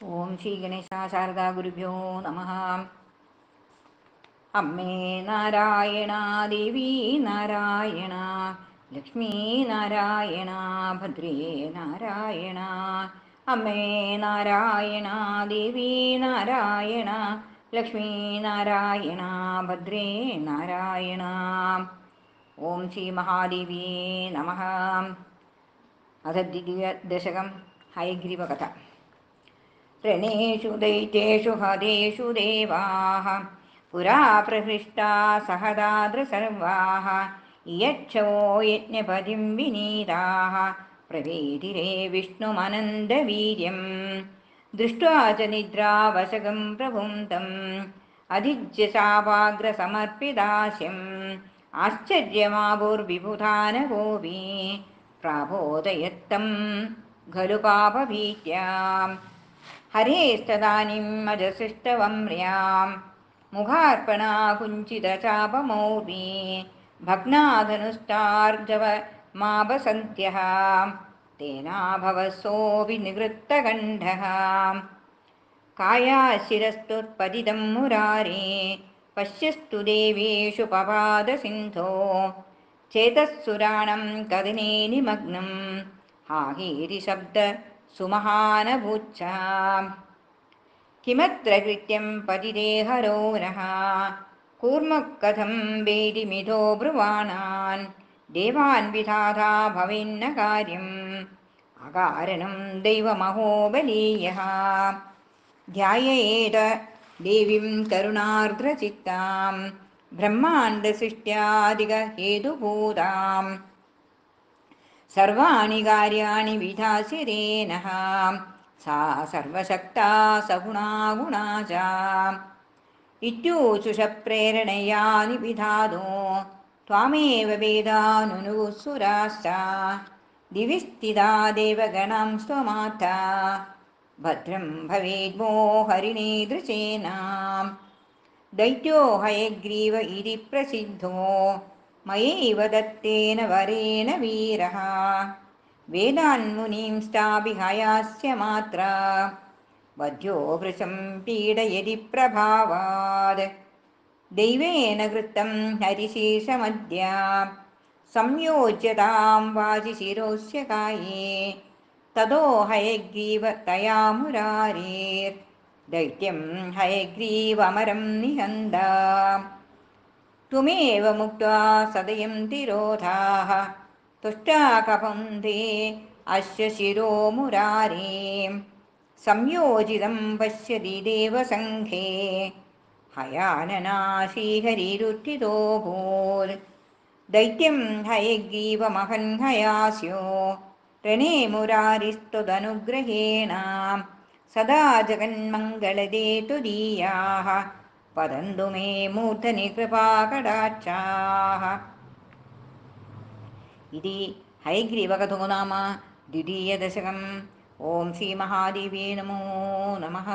ഓം ശ്രീ ഗണേശ ശാരദാ ഗുരുഭ്യോ നമഃ. അമ്മേ നാരായണ, ദേവി നാരായണ, ലക്ഷ്മീ നാരായണ, ഭദ്രേ നാരായണ. അമ്മേ നാരായണ, ദേവി നാരായണ, ലക്ഷ്മീ നാരായണ, ഭദ്രേ നാരായണ. ഓം ശ്രീ മഹാദേവിയേ നമഃ. അഥ ദ്വിതീയദശകം ഹയഗ്രീവകഥ. രണേഷു ദൈത്യേഷു ഹതേഷു ദേവാः പുരാ പ്രഹൃഷ്ടാ സഹദാദ്രസർവാः യക്ഷവോ യജ്ഞപതിം വിനീതാः പ്രവേതിരേ വിഷ്ണുമനന്തവീര്യം ദൃഷ്ട്വാ ച നിദ്രാവശകം പ്രഭും തം അധിജ്യശാപാഗ്രസമർപ്പിതാസ്യം ആശ്ചര്യമാപുർവിബുധാനഗോപീ പ്രാപോദയത്തം ഖലു പാപഭീത്യാം ഹരേസ്തദാനിം അജസൃഷ്ടവമ്ര്യാം മുഖാർപ്പണാ കുഞ്ചിതചാപമൗർവീ ഭഗ്നാധനുഷ്ടാർജവമാപസന്ത്യഃ തേനാഭവസോऽപി നിവൃത്തകണ്ഠഃ കായാശിരസ്തുത്പതിതം മുരാരേ പശ്യസ്തു ദേവേഷു പപാദസിന്ധോ ചേതഃസുരാണം കഥനേ നിമഗ്നം ഹാഹേതി ശബ്ദ സുമഹാനഭൂച്ഛാം കിമത്ര കൃത്യം പതിദേഹരോ നഃ കൂർമ്മഃ കഥം വേദി മിഥോ ബ്രുവാണാൻ ദേവാൻ വിധാതാ ഭവേന്ന കാര്യം അകാരണം ദൈവമഹോബലീയഃ ധ്യായേത ദേവീം കരുണാർദ്രചിത്താം ബ്രഹ്മാണ്ഡസൃഷ്ട്യാദികഹേതുഭൂതാം സർവാണി കാര്യാണി വിധാസ്യതേ നഃ സാ സർവശക്താ സഗുണാ ഗുണാ ച ഇത്യൂചുഷ പ്രേരണയാ നിവിധാതോ ത്വാമേവ വേദാനുനുസുരാശ്ച ദിവി സ്ഥിതാ ദേവഗണം സ്വമാതാ ഭദ്രം ഭവേദ്മോ ഹരിണീദൃശേന ദൈത്യോ ഹയഗ്രീവ ഇതി പ്രസിദ്ധോ മയൈവ ദത്തേന വരേണ വീരഃ വേദാന്മുനീംസ്താപി ഹയാസ്യ മാത്ര വധ്യോ വൃശം പീഡയതി പ്രഭാവാത് ദൈവേന കൃത്തം ഹരിശേഷമദ്യ സംയോജ്യതാം വാചി ശിരോസ്യ കായേ തതോ ഹയഗ്രീവ തയാ മുരാരേർ ദൈത്യം ഹയഗ്രീവമരം നിഹന്ത ത്വമേവ മുക്ത്വാ സദയം തിരോധാഃ തുഷ്ടാ കപുന്ധേ അസ്യ ശിരോ മുരാരേ സംയോജിതം പശ്യതി ദേവസംഘേ ഹയാനനാ ശ്രീഹരിരുത്ഥിതോऽഭൂത് ദൈത്യം ഹയഗ്രീവമഹൻ ഹയാസ്യോ രണേ മുരാരിസ്ത്വദനുഗ്രഹേണ സദാ ജഗന്മംഗളദേ തുദീയാഃ പതന്തു മേ മൂർധനി കൃപാകടാക്ഷാഃ. ഇതി ഹയഗ്രീവകഥോ നാമ ദ്വിതീയദശകം. ഓം ശ്രീ മഹാദേവ്യേ നമോ നമഃ.